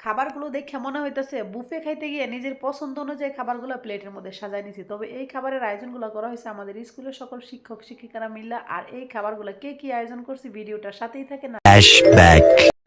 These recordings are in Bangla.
খাবারগুলো দেখে মনে হইতেছে বুফে খাইতে গিয়ে নিজের পছন্দ অনুযায়ী খাবারগুলো প্লেটের মধ্যে সাজায় নিছি। তবে এই খাবারের আয়োজনগুলো করা হয়েছে আমাদের স্কুলের সকল শিক্ষক শিক্ষিকারা মিল্লা। আর এই খাবারগুলো কে কি আয়োজন করছি ভিডিওটার সাথেই থাকে না। ফ্ল্যাশব্যাক।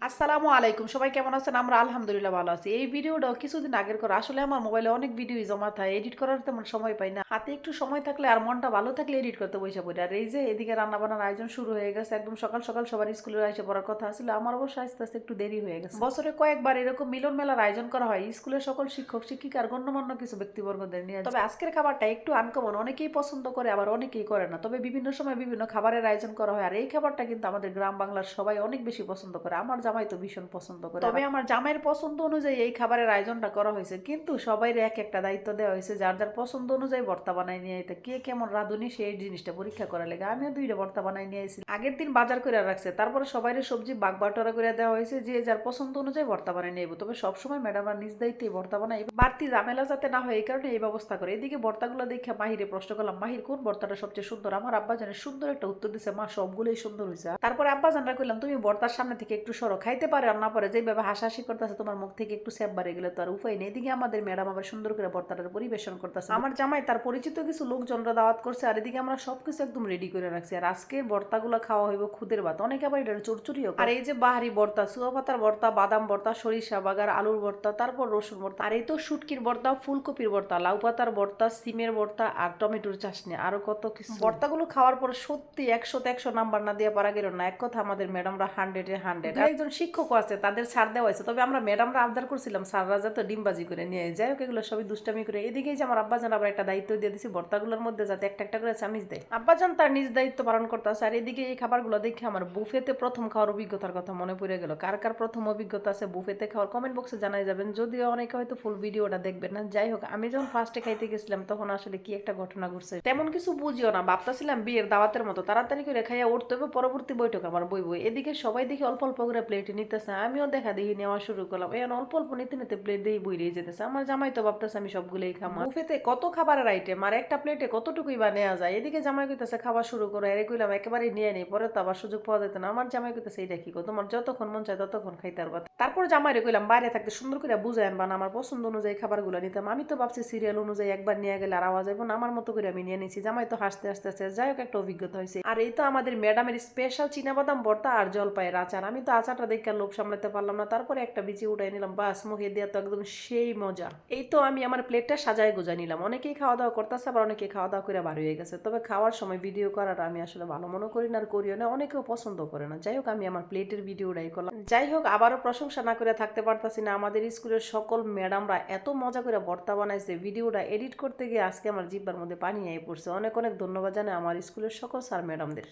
আসসালামু আলাইকুম, সবাই কেমন আছেন? আমরা আলহামদুলিল্লাহ ভালো আছি। এই ভিডিওটাও কিছুদিন আগের করা। আসলে আমার মোবাইলে অনেক ভিডিও জমা থাকে, এডিট করার তেমন সময় পাই না। হাতে একটু সময় থাকলে আর মনটা ভালো থাকলে এডিট করতে বসে পড়ি। আর এই যে এদিকে রান্না বান্নার আয়োজন শুরু হয়ে গেছে, একদম সকাল সকাল সবার স্কুলে এসে পড়ার কথা ছিল। আমার অবশ্য আস্তে আস্তে একটু দেরি হয়ে গেছে। বছরে কয়েকবার এরকম মিলন মেলার আয়োজন করা হয় স্কুলের সকল শিক্ষক শিক্ষিকা আর গণ্যমান্য কিছু ব্যক্তিবর্গদের নিয়ে। তবে আজকের খাবারটা একটু আনকমন, অনেকেই পছন্দ করে আবার অনেকেই করে না। তবে বিভিন্ন সময় বিভিন্ন খাবারের আয়োজন করা হয়। আর এই খাবারটা কিন্তু আমাদের গ্রাম বাংলার সবাই অনেক বেশি পছন্দ করে। আমার জামাই তো ভীষণ পছন্দ করে। তবে আমার জামাইয়ের পছন্দ অনুযায়ী এই খাবারের আয়োজনটা করা হয়েছে, কিন্তু সবাই এক একটা দায়িত্ব দেওয়া হয়েছে, যার যার পছন্দ অনুযায়ী ভর্তা বানাই নিয়ে আইতে। কে কেমন রাঁধুনি সেই জিনিসটা পরীক্ষা করা লেগে আমিও 2টা ভর্তা বানাই নিয়ে আইছি। আগের দিন বাজার করে রাখছে, তারপরে সবাইয়ের সবজি বাগ বাটোয়ারা করে দেওয়া হয়েছে, যে যার পছন্দ অনুযায়ী ভর্তা বানাই নিয়ে। তবে সবসময় ম্যাডামরা নিজ দায়িত্বে ভর্তা বানাই, বাড়তি ঝামেলা যাতে না হয় এই কারণে এই ব্যবস্থা করে। এদিকে ভর্তাগুলো দেখে মাহিরে প্রশ্ন করলাম, মাহির কোন ভর্তাটা সবচেয়ে সুন্দর? আমার আব্বা জানের সুন্দর একটা উত্তর দিছে, মা সবগুলোই সুন্দর হয়েছে। তারপরে আব্বা জানরা কইলাম, তুমি ভর্তার সামনে থেকে একটু সরো, খাইতে পারে আর না পারে, যেভাবে হাসাহাসি করতেছে তোমার মুখ থেকে একটু স্যাপ বাড়ে গেলে তো আর উপায় নেই। এদিকে আমাদের ম্যাডাম আবার সুন্দর করে ভর্তাটার পরিবেশন করতেছে। আমার জামাই তার পরিচিত কিছু লোকজনরা দাওয়াত করছে, আর এদিকে আমরা সবকিছু একদম রেডি করে রাখছি। আর আজকে ভর্তাগুলো খাওয়া হইব খুদের ভাত, অনেকে আবার এটা চুরচুরিও। আর এই যে বাহারি ভর্তা, চুয়া পাতার ভর্তা, বাদাম ভর্তা, সরিষা বাগার, আলুর ভর্তা, তারপর রসুন ভর্তা, আর এই তো শুটকির ভর্তা, ফুলকপির ভর্তা, লাউ পাতার ভর্তা, সিমের ভর্তা, আর টমেটোর চাটনি, আরো কত কিছু। ভর্তাগুলো খাওয়ার পর সত্যি 100-100 নাম্বার না দিয়ে পারা গেল না। এক কথা আমাদের ম্যাডামরা 100-100। একজন শিক্ষকও আছে, তাদের ছাড় দেওয়া হয়েছে। তবে আমরা ম্যাডামরা আবদার করছিলাম স্যাররা যাতে ডিমবাজি করে নিয়ে যাই হোক, এগুলো সবই দুষ্টামি করে। এদিকেই যে আমার আব্বাজান আবার একটা দায়িত্ব দিয়ে দিছি, ভর্তাগুলোর মধ্যে যাতে একটা একটা করে চামিচ দেয়। আব্বাজান তার নিজ দায়িত্ব পালন করতে আছে। আর এদিকে এই খাবারগুলো দেখে আমার বুফেতে প্রথম খাওয়ার অভিজ্ঞতার কথা মনে পড়ে গেল। কার কার প্রথম অভিজ্ঞতা আছে বুফেতে খাওয়ার কমেন্ট বক্সে জানাই যাবেন, যদিও অনেকে হয়তো ফুল ভিডিওটা দেখবেন না। যাই হোক, আমি যখন ফার্স্টে খাইতে গেছিলাম তখন আসলে কি একটা ঘটনা ঘটছে তেমন কিছু বুঝিও না, ভাবতেছিলাম বিয়ের দাওয়াতের মতো তাড়াতাড়ি করে খাইয়া উঠতে হবে, পরবর্তী বৈঠক আমার বইব। এদিকে সবাই দেখি অল্প অল্প করে প্লেটে নিতেছে, আমিও দেখা দেখি নেওয়া শুরু করলাম। এখন অল্প অল্প নিতে নিতে প্লেট দিয়ে বইরেই যেতেছে। আমার জামাই তো ভাবতেছে আমি সবগুলোই খামা। বুফেতে কত খাবারের আইটেম, আর একটা প্লেটে কতটুকুই বা নেওয়া যায়। এদিকে জামাই কইতেছে খাওয়া শুরু করো, এর কইলাম একেবারেই নিয়ে নেই, পরে তো আবার সুযোগ পাওয়া যেত না। আমার জামাই কইতেছে এইটা কি গো, তোমার যতক্ষণ মন চায় ততক্ষণ খাইতে পারবা। তারপর জামাইরে কইলাম বাইরে থাকতে সুন্দর করে বুঝে আনবা না, আমার পছন্দ অনুযায়ী খাবারগুলো নিতাম। আমি তো ভাবছি সিরিয়াল অনুযায়ী একবার নিয়ে গেলে আর আওয়াজ যাবো না, আমার মতো করে আমি নিয়ে নিছি। জামাই তো হাসতে হাসতে আসতে, যাই হোক একটা অভিজ্ঞতা হয়েছে। আর এই তো আমাদের ম্যাডামের স্পেশাল চীনাবাদাম ভর্তা আর জলপাইয়ের আচার। আমি তো আচারটা দেখে লোভ সামলাতে পারলাম না, তারপরে একটা বিচি উঠাই নিলাম, বাস মুখে দিয়ে তো একদম সেই মজা। এই তো আমি আমার প্লেটটা সাজায় গোজায় নিলাম। অনেকেই খাওয়া দাওয়া করতেছে, আবার অনেকেই খাওয়া দাওয়া করে বার হয়ে গেছে। তবে খাওয়ার সময় ভিডিও করাটা আমি আসলে ভালো মনে করি না আর করিও না, অনেকেও পছন্দ করে না। যাই হোক, আমি আমার প্লেটের ভিডিওটাই করলাম। যাই হোক, আবারও প্রশংসা না করে থাকতে পারতাছি না, আমাদের স্কুলের সকল ম্যাডামরা এত মজা করে ভর্তা বানাইছে, ভিডিওটা এডিট করতে গিয়ে আজকে আমার জিব্বার মধ্যে পানি আই পড়ছে। অনেক অনেক ধন্যবাদ জানাই আমার স্কুলের সকল স্যার ম্যাডামদের।